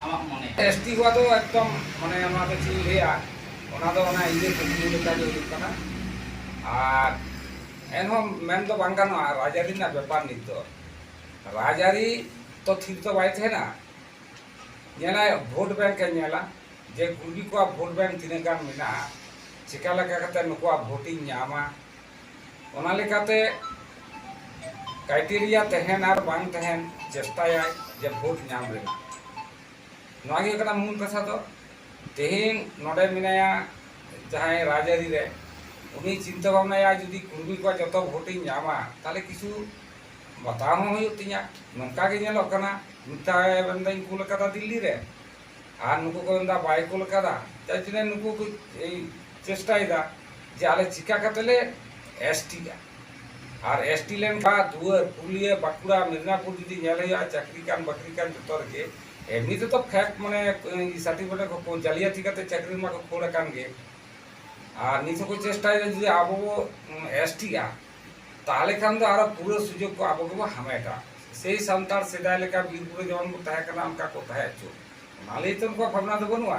ST हुआ तो एकदम माने हमारे चीज लिया ओना तो ओना इजे कुमुले का जो कना আর এনহম মেন তো বাঙ্গানো রাজারি না ব্যাপার নিত রাজারি তো ঠিক তো বাই না যেনা ভোট ব্যাংক নেলা যে কুর্বি को ভোট ব্যাংক তিনে গান মিনা চিকা লেখা কাতে নুকু ভোটিং ᱧᱟᱢᱟ ওনা লেখাতে ক্রাইটেরিয়া তহেন আর বাং তহেন চেষ্টায় যে ভোট ᱧᱟᱢ রেনা नोगे कना मूल कथा तो तेहेन नोडे मिनाया जहां राजारी रे उनी चिंता भावनाया जुदी कुर्बी को जत भोटिंग ᱧᱟᱢᱟ ताले किछु बताव हो तिया नंका गे नेलो कना मिता बंदाई कुल कदा दिल्ली रे आर नुको को बंदा बाय कुल कदा ताइने नुको को चेष्टायदा जे आले चिका कतले एसटी गा और एसटी लेन का दुआर पुलिया बाकुड़ा मिदनापुर जुदी नेलया चाकरी कान बकरी कान जतर के एमनी तो फैक्ट माने सार्टिफिकेट को जालियाती करते चाकरी मा को खोड़ कान गे और नितो को चेष्टा जुदी आबो एसटी आ ताले खान दो आरो पूरा सुयोग को आबो को हमेटा सेही संतार सेदाय लेका बीरपुर जवन को तहे कना उनका को तहे चो नाले तो को भावना दो बनुआ